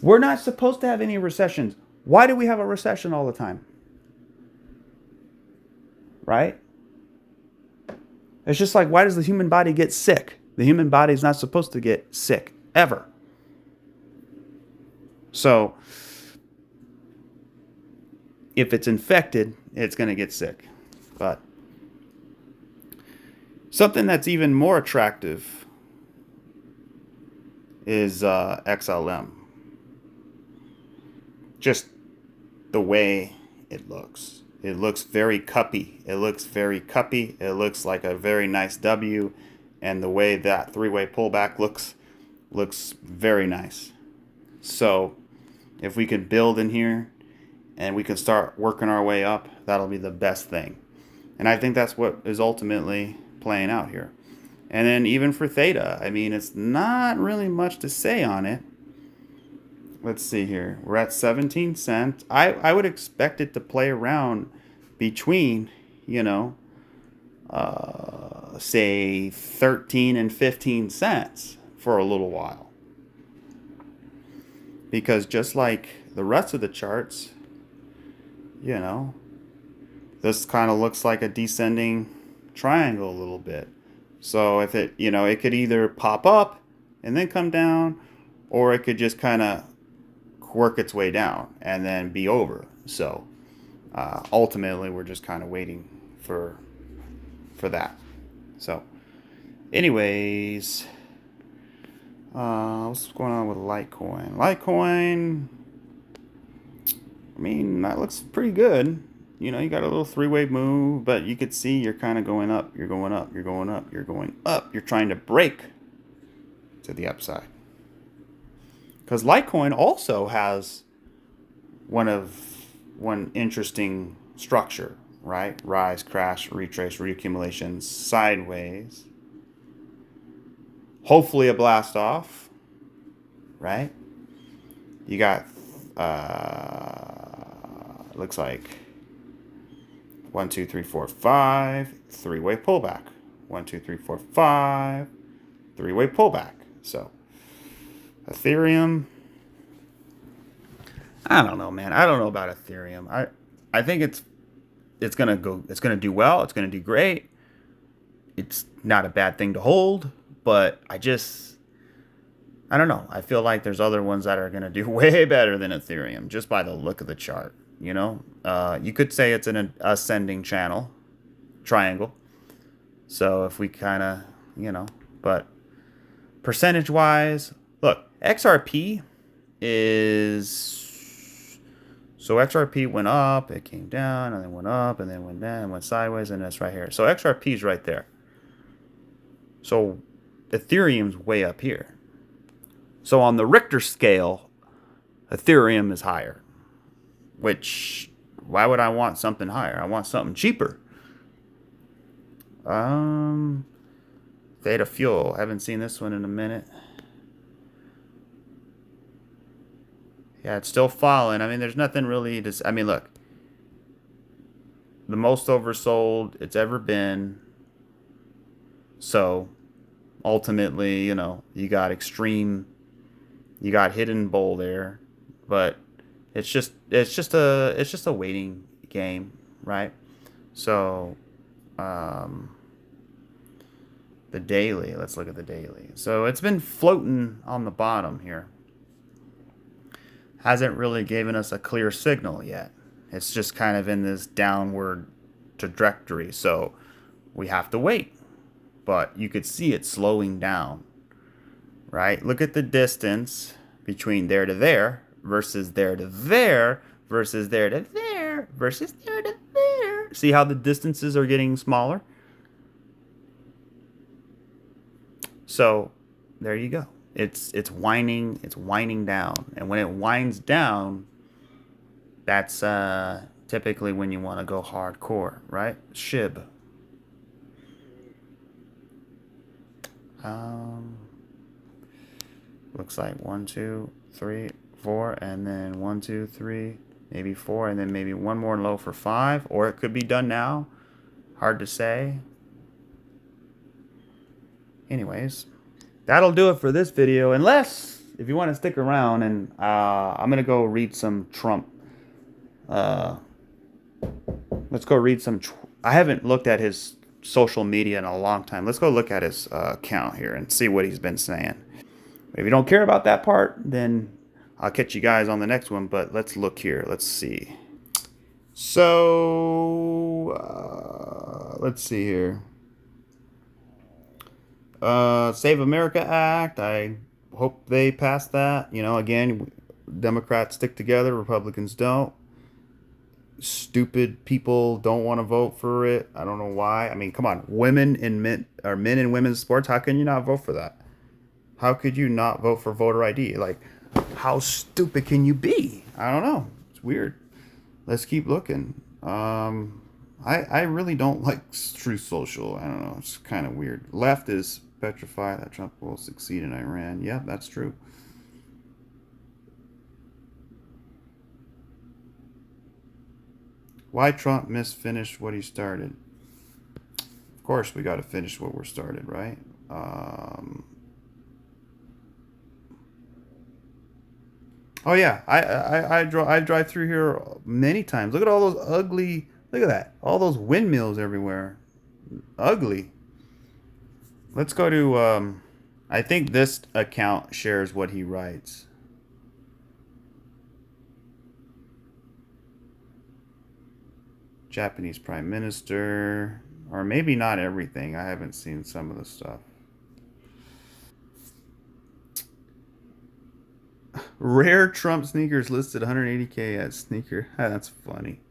We're not supposed to have any recessions. Why do we have a recession all the time? Right? It's just like, why does the human body get sick? The human body is not supposed to get sick, ever. So, if it's infected, it's going to get sick. But something that's even more attractive is XLM. Just the way it looks. It looks very cuppy. It looks like a very nice W. And the way that three-way pullback looks very nice. So if we could build in here and we can start working our way up, that'll be the best thing. And I think that's what is ultimately playing out here. And then even for THETA, I mean, it's not really much to say on it. Let's see here. We're at 17 cents. I would expect it to play around between, say 13 and 15 cents for a little while. Because just like the rest of the charts, this kind of looks like a descending triangle a little bit. So if it, it could either pop up and then come down, or it could just kind of work its way down and then be over. So ultimately, we're just kind of waiting for that. So anyways, What's going on with Litecoin? Litecoin, I mean, that looks pretty good. You know, you got a little three-way move, but you could see you're kind of going up. You're going up. You're going up. You're going up. You're trying to break to the upside. Because Litecoin also has one interesting structure, right? Rise, crash, retrace, reaccumulation, sideways. Hopefully a blast off, right? You got looks like 1, 2, 3, 4, 5, three-way pullback. 1, 2, 3, 4, 5, three-way pullback. So Ethereum, I don't know, man. I don't know about Ethereum. I think it's gonna do well. It's gonna do great. It's not a bad thing to hold, but I don't know. I feel like there's other ones that are gonna do way better than Ethereum just by the look of the chart. You know, you could say it's an ascending channel triangle. So if we kind of, but percentage wise, look, XRP is, so XRP went up, it came down, and then went up, and then went down, and went sideways, and it's right here. So XRP is right there. So Ethereum's way up here. So on the Richter scale, Ethereum is higher. Which, why would I want something higher? I want something cheaper. Theta Fuel. Haven't seen this one in a minute. Yeah, it's still falling. I mean, there's nothing really to... I mean, look. The most oversold it's ever been. So, ultimately, you got extreme... You got hidden bull there. But it's just a waiting game, right? So, the daily. Let's look at the daily. So, it's been floating on the bottom here. Hasn't really given us a clear signal yet. It's just kind of in this downward trajectory. So we have to wait. But you could see it slowing down, right? Look at the distance between there to there versus there to there versus there to there versus there to there. See how the distances are getting smaller? So there you go. It's winding down, and when it winds down, that's typically when you want to go hardcore, right? SHIB. Looks like 1, 2, 3, 4, and then 1, 2, 3, maybe 4, and then maybe one more low for 5, or it could be done now. Hard to say. Anyways, that'll do it for this video, unless if you want to stick around, and I'm gonna go read some Trump. Let's go read some. I haven't looked at his social media in a long time. Let's go look at his account here and see what he's been saying. If you don't care about that part, then I'll catch you guys on the next one. But let's look here. Let's see. So let's see here. Save America Act. I hope they pass that. Again, Democrats stick together, Republicans don't. Stupid people don't want to vote for it. I don't know why. I mean, come on, women and men, or men and women's sports. How can you not vote for that? How could you not vote for voter ID? Like, how stupid can you be? I don't know. It's weird. Let's keep looking. I really don't like Truth Social. I don't know. It's kind of weird. Left is petrified that Trump will succeed in Iran. Yeah, that's true. Why Trump misfinished what he started? Of course, we got to finish what we're started, right? Oh yeah, I drive through here many times. Look at all those ugly. Look at that. All those windmills everywhere. Ugly. Let's go to. I think this account shares what he writes. Japanese Prime Minister, or maybe not everything. I haven't seen some of the stuff. Rare Trump sneakers listed 180K as sneaker. That's funny.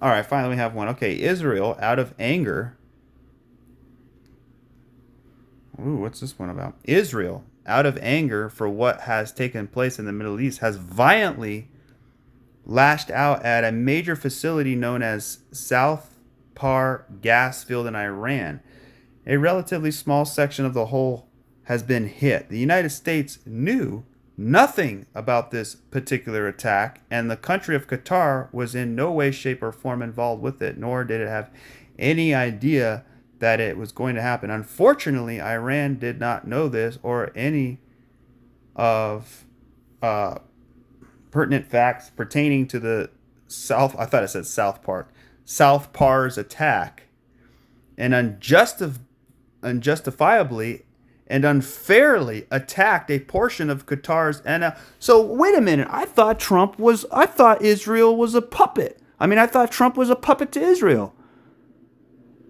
All right, finally we have one. Okay, Israel, out of anger. Ooh, what's this one about? Israel, out of anger for what has taken place in the Middle East, has violently lashed out at a major facility known as South Par gas field in Iran. A relatively small section of the whole has been hit. The United States knew nothing about this particular attack, and the country of Qatar was in no way, shape, or form involved with it, nor did it have any idea that it was going to happen. Unfortunately, Iran did not know this or any of pertinent facts pertaining to the South. I thought it said South Park. South Par's attack, and unjustifiably and unfairly attacked a portion of Qatar's. And so, wait a minute. I thought Israel was a puppet. I mean, I thought Trump was a puppet to Israel.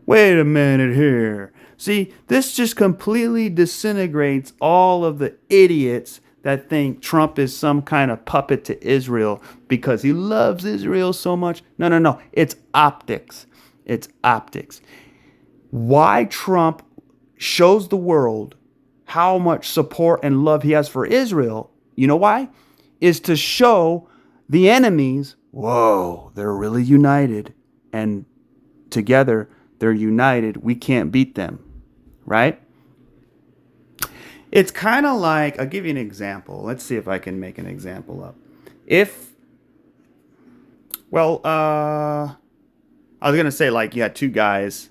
Wait a minute here. See, this just completely disintegrates all of the idiots that think Trump is some kind of puppet to Israel because he loves Israel so much. No, no, no. It's optics. It's optics. Why Trump shows the world how much support and love he has for Israel, you know why? Is to show the enemies, whoa, they're really united. And together, they're united. We can't beat them, right? It's kind of like, I'll give you an example. Let's see if I can make an example up. I was going to say, like, you had two guys,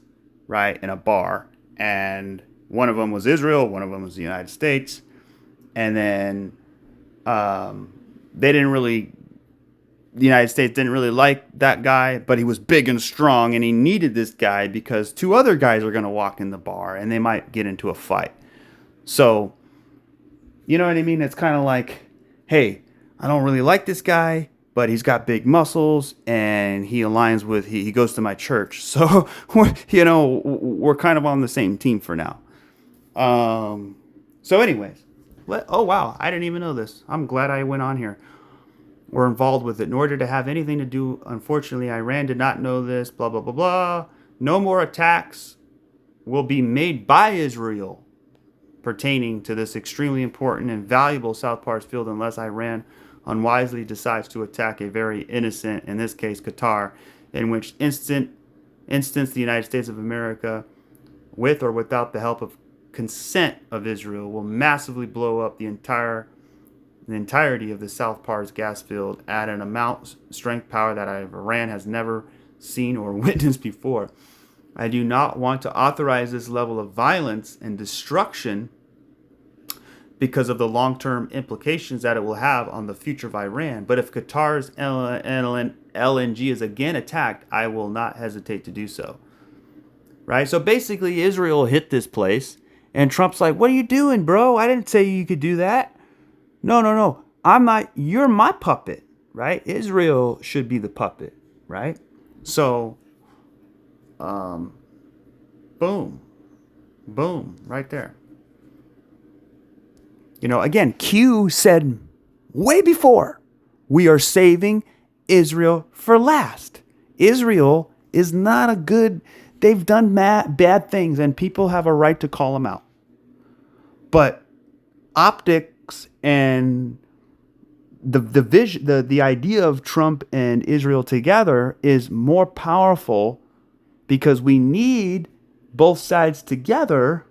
right, in a bar, and one of them was Israel, one of them was the United States, and then the United States didn't really like that guy, but he was big and strong, and he needed this guy because two other guys are going to walk in the bar, and they might get into a fight. So, you know what I mean? It's kind of like, hey, I don't really like this guy, but he's got big muscles and he aligns with, he goes to my church. So, we're kind of on the same team for now. So anyways, oh wow, I didn't even know this. I'm glad I went on here. We're involved with it. In order to have anything to do, unfortunately, Iran did not know this, blah, blah, blah, blah. No more attacks will be made by Israel pertaining to this extremely important and valuable South Pars field unless Iran unwisely decides to attack a very innocent, in this case, Qatar, in which instance the United States of America, with or without the help of consent of Israel, will massively blow up the entirety of the South Pars gas field at an amount, strength, power that Iran has never seen or witnessed before. I do not want to authorize this level of violence and destruction because of the long-term implications that it will have on the future of Iran. But if Qatar's LNG is again attacked, I will not hesitate to do so. Right? So basically, Israel hit this place, and Trump's like, what are you doing, bro? I didn't say you could do that. No. I'm not, you're my puppet, right? Israel should be the puppet, right? So, boom, right there. Again, Q said way before, we are saving Israel for last. Israel is not a good, they've done bad things, and people have a right to call them out. But optics and the idea of Trump and Israel together is more powerful because we need both sides together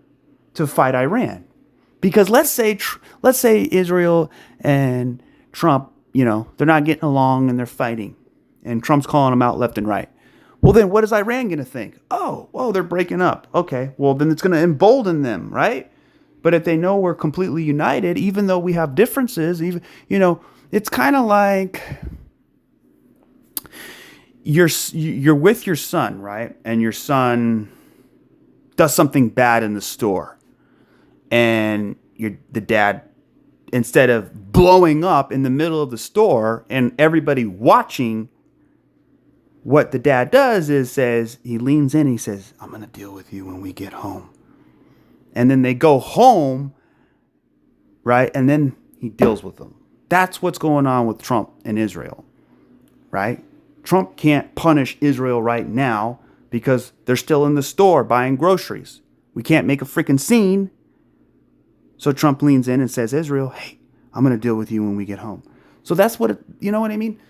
to fight Iran. Because let's say Israel and Trump, they're not getting along and they're fighting, and Trump's calling them out left and right. Well, then what is Iran going to think? Oh, they're breaking up. Okay, well, then it's going to embolden them, right? But if they know we're completely united, even though we have differences, it's kind of like you're with your son, right? And your son does something bad in the store, and the dad instead of blowing up in the middle of the store and everybody watching, what the dad does is he leans in, he says, I'm going to deal with you when we get home. And then they go home, right? And then he deals with them. That's what's going on with Trump and Israel, right? Trump can't punish Israel right now because they're still in the store buying groceries. We can't make a freaking scene. So Trump leans in and says, Israel, hey, I'm going to deal with you when we get home. So that's you know what I mean?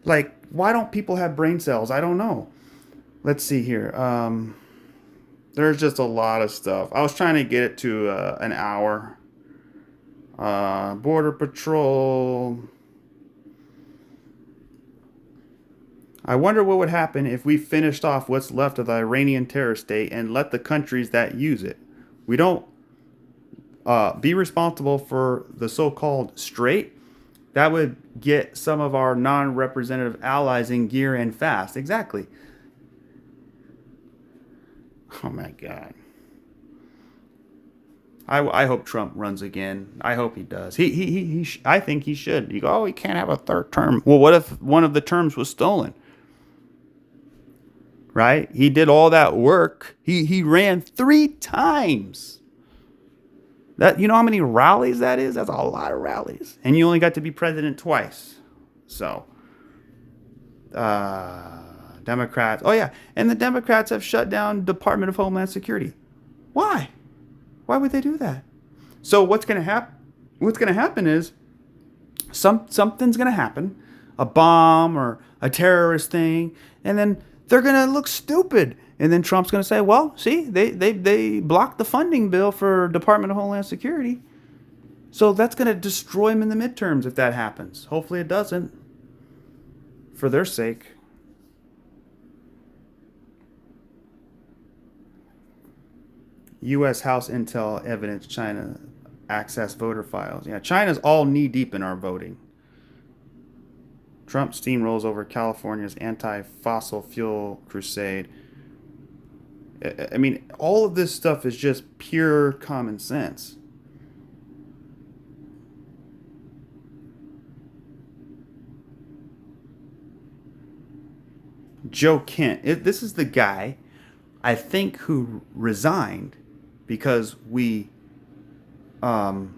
Like, why don't people have brain cells? I don't know. Let's see here. There's just a lot of stuff. I was trying to get it to an hour. Border Patrol. I wonder what would happen if we finished off what's left of the Iranian terror state and let the countries that use it. We don't be responsible for the so-called straight. That would get some of our non-representative allies in gear and fast. Exactly. Oh my God. I hope Trump runs again. I hope he does. I think he should. You go, oh, he can't have a third term. Well, what if one of the terms was stolen? Right? He did all that work. He ran 3 times. That, you know how many rallies that is? That's a lot of rallies. And you only got to be president twice. So, Democrats. Oh, yeah. And the Democrats have shut down Department of Homeland Security. Why? Why would they do that? So what's going to happen? What's going to happen is something's going to happen, a bomb or a terrorist thing, and then they're going to look stupid. And then Trump's going to say, well, see, they blocked the funding bill for Department of Homeland Security. So that's going to destroy him in the midterms if that happens. Hopefully it doesn't, for their sake. U.S. House intel evidence China access voter files. Yeah, China's all knee-deep in our voting. Trump steamrolls over California's anti-fossil fuel crusade. I mean, all of this stuff is just pure common sense. Joe Kent. This is the guy, I think, who resigned because we hit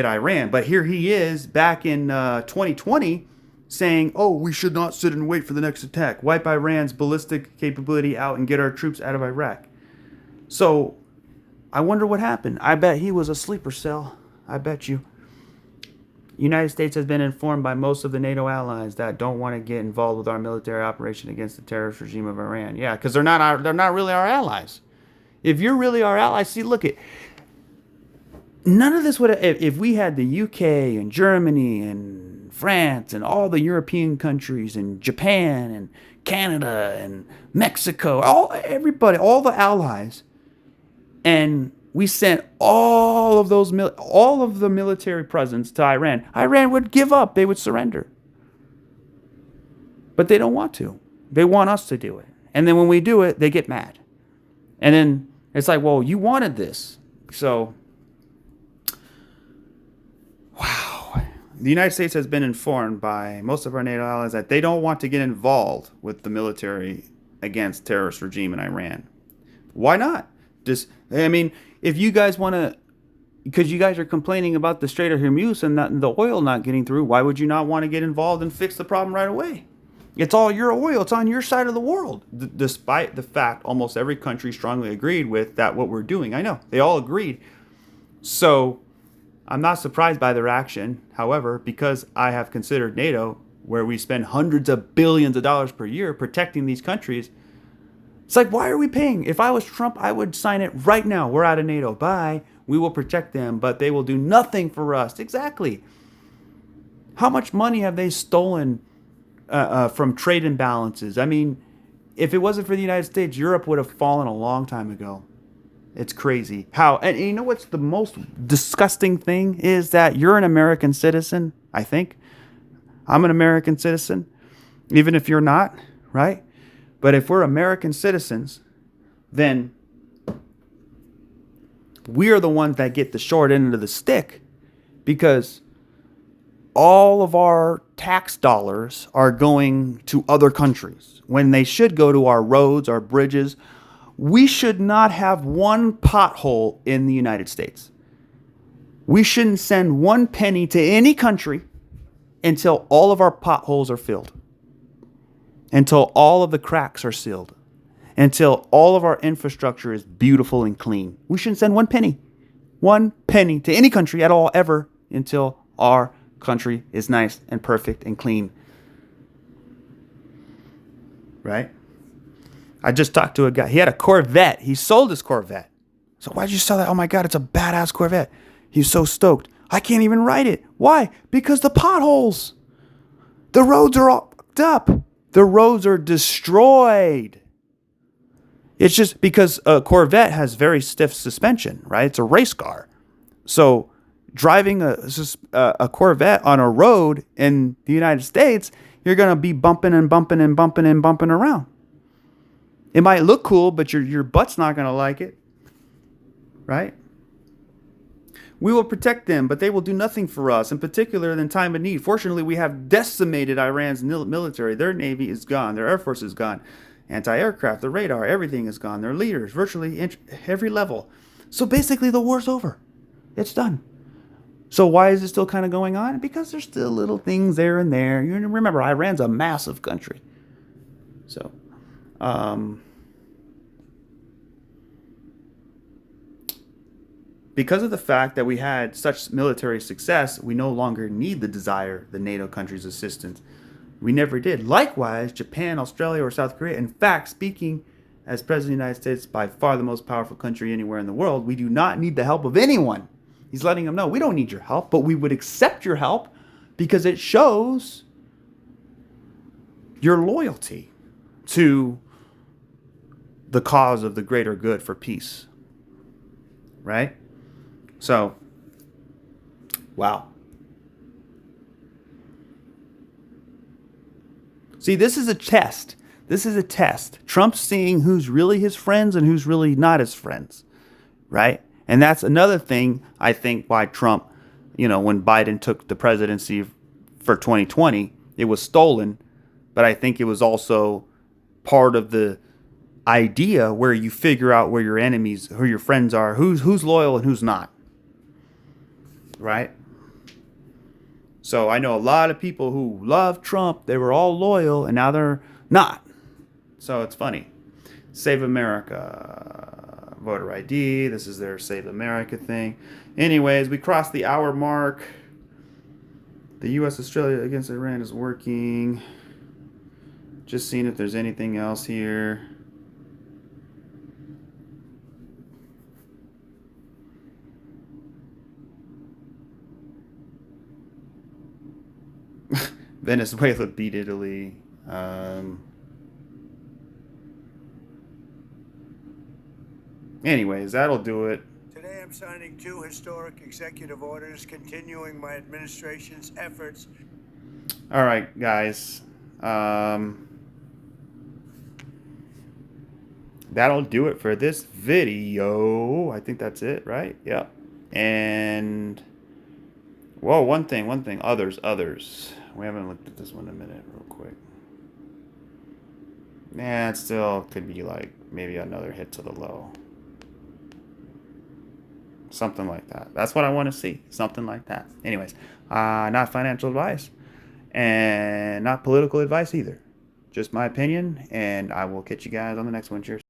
Iran. But here he is back in 2020 saying, oh, we should not sit and wait for the next attack. Wipe Iran's ballistic capability out and get our troops out of Iraq. So I wonder what happened. I bet he was a sleeper cell. I bet you. United States has been informed by most of the NATO allies that don't want to get involved with our military operation against the terrorist regime of Iran. Yeah, because they're not really our allies. If you're really our allies, see, look at none of this would have, if we had the UK and Germany and France and all the European countries and Japan and Canada and Mexico, everybody, all the allies, and we sent all of the military presence to Iran. Iran would give up. They would surrender. But they don't want to. They want us to do it. And then when we do it, they get mad. And then it's like, well, you wanted this. So, wow. The United States has been informed by most of our NATO allies that they don't want to get involved with the military against terrorist regime in Iran. Why not? If you guys want to, because you guys are complaining about the Strait of Hormuz and the oil not getting through, why would you not want to get involved and fix the problem right away? It's all your oil. It's on your side of the world. Despite the fact almost every country strongly agreed with that what we're doing. I know. They all agreed. So I'm not surprised by their action. However, because I have considered NATO, where we spend hundreds of billions of dollars per year protecting these countries, it's like, why are we paying? If I was Trump, I would sign it right now. We're out of NATO. Bye. We will protect them, but they will do nothing for us. Exactly. How much money have they stolen from trade imbalances? I mean, if it wasn't for the United States, Europe would have fallen a long time ago. It's crazy. And you know what's the most disgusting thing is that you're an American citizen, I think. I'm an American citizen, even if you're not, right? But if we're American citizens, then we are the ones that get the short end of the stick, because all of our tax dollars are going to other countries when they should go to our roads, our bridges. We should not have one pothole in the United States. We shouldn't send one penny to any country until all of our potholes are filled, until all of the cracks are sealed, until all of our infrastructure is beautiful and clean. We shouldn't send one penny to any country at all ever until our country is nice and perfect and clean. Right? I just talked to a guy. He had a Corvette. He sold his Corvette. So why'd you sell that? Oh my God, it's a badass Corvette. He's so stoked. I can't even ride it. Why? Because the potholes. The roads are all fucked up. The roads are destroyed. It's just because a Corvette has very stiff suspension, right? It's a race car. So driving a Corvette on a road in the United States, you're going to be bumping and bumping and bumping and bumping around. It might look cool, but your butt's not going to like it, right? We will protect them, but they will do nothing for us, in particular in time of need. Fortunately, we have decimated Iran's military. Their navy is gone. Their air force is gone. Anti-aircraft, the radar, everything is gone. Their leaders, virtually every level. So basically, the war's over. It's done. So why is it still kind of going on? Because there's still little things there and there. You remember, Iran's a massive country. So, because of the fact that we had such military success, we no longer need the NATO countries' assistance. We never did. Likewise, Japan, Australia, or South Korea. In fact, speaking as President of the United States, by far the most powerful country anywhere in the world, we do not need the help of anyone. He's letting them know, we don't need your help, but we would accept your help because it shows your loyalty to the cause of the greater good for peace. Right? So, wow. See, this is a test. This is a test. Trump's seeing who's really his friends and who's really not his friends, right? And that's another thing, I think, why Trump, when Biden took the presidency for 2020, it was stolen. But I think it was also part of the idea where you figure out where your enemies, who your friends are, who's loyal and who's not, right? So I know a lot of people who love Trump. They were all loyal, and now they're not. So it's funny. Save America, voter ID. This is their Save America thing. Anyways, we crossed the hour mark. The U.S. Australia against Iran is working. Just seeing if there's anything else here. Venezuela beat Italy. Anyways, that'll do it. Today I'm signing 2 historic executive orders continuing my administration's efforts. All right, guys. That'll do it for this video. I think that's it, right? Yep. And, whoa, one thing. Others. We haven't looked at this one in a minute, real quick. Nah, it still could be like maybe another hit to the low. Something like that. That's what I want to see. Something like that. Anyways, not financial advice and not political advice either. Just my opinion, and I will catch you guys on the next one. Cheers.